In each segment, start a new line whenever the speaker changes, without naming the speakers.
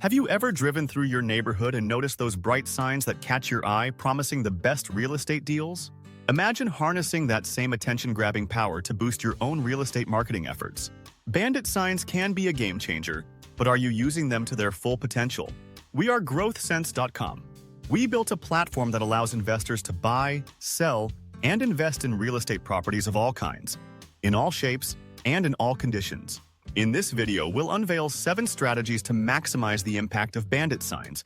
Have you ever driven through your neighborhood and noticed those bright signs that catch your eye, promising the best real estate deals? Imagine harnessing that same attention-grabbing power to boost your own real estate marketing efforts. Bandit signs can be a game changer, but are you using them to their full potential? We are GrowthSense.com. We built a platform that allows investors to buy, sell, and invest in real estate properties of all kinds, in all shapes, and in all conditions. In this video, we'll unveil 7 strategies to maximize the impact of Bandit signs,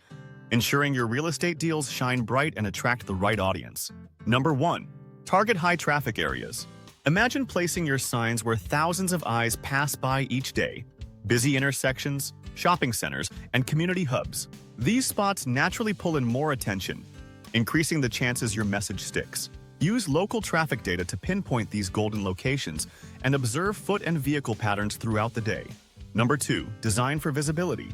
ensuring your real estate deals shine bright and attract the right audience. Number 1. Target high traffic areas. Imagine placing your signs where thousands of eyes pass by each day. Busy intersections, shopping centers, and community hubs. These spots naturally pull in more attention, increasing the chances your message sticks. Use local traffic data to pinpoint these golden locations and observe foot and vehicle patterns throughout the day. Number 2. Design for visibility.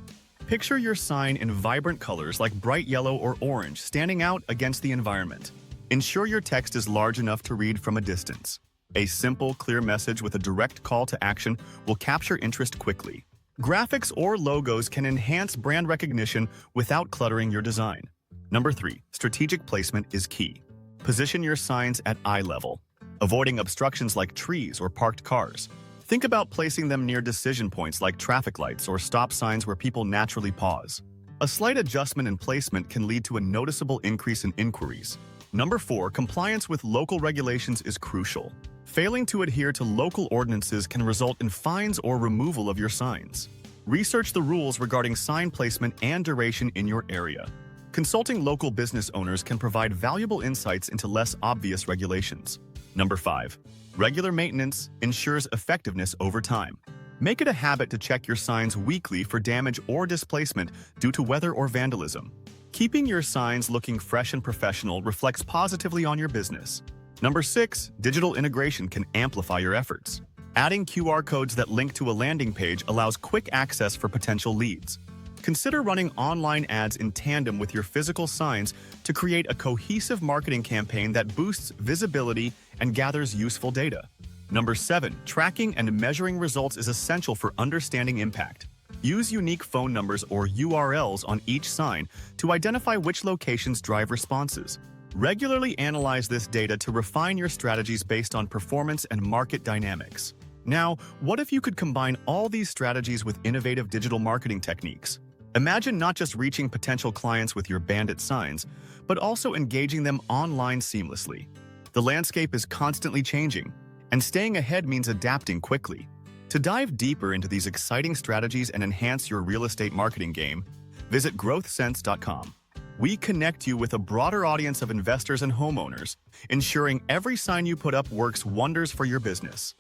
Picture your sign in vibrant colors like bright yellow or orange standing out against the environment. Ensure your text is large enough to read from a distance. A simple, clear message with a direct call to action will capture interest quickly. Graphics or logos can enhance brand recognition without cluttering your design. Number 3. Strategic placement is key. Position your signs at eye level, avoiding obstructions like trees or parked cars. Think about placing them near decision points like traffic lights or stop signs where people naturally pause. A slight adjustment in placement can lead to a noticeable increase in inquiries. Number 4. Compliance with local regulations is crucial. Failing to adhere to local ordinances can result in fines or removal of your signs. Research the rules regarding sign placement and duration in your area. Consulting local business owners can provide valuable insights into less obvious regulations. Number 5. Regular maintenance ensures effectiveness over time. Make it a habit to check your signs weekly for damage or displacement due to weather or vandalism. Keeping your signs looking fresh and professional reflects positively on your business. Number 6. Digital integration can amplify your efforts. Adding QR codes that link to a landing page allows quick access for potential leads. Consider running online ads in tandem with your physical signs to create a cohesive marketing campaign that boosts visibility and gathers useful data. Number 7. Tracking and measuring results is essential for understanding impact. Use unique phone numbers or URLs on each sign to identify which locations drive responses. Regularly analyze this data to refine your strategies based on performance and market dynamics. Now, what if you could combine all these strategies with innovative digital marketing techniques? Imagine not just reaching potential clients with your Bandit signs, but also engaging them online seamlessly. The landscape is constantly changing, and staying ahead means adapting quickly. To dive deeper into these exciting strategies and enhance your real estate marketing game, visit GrowthSense.com. We connect you with a broader audience of investors and homeowners, ensuring every sign you put up works wonders for your business.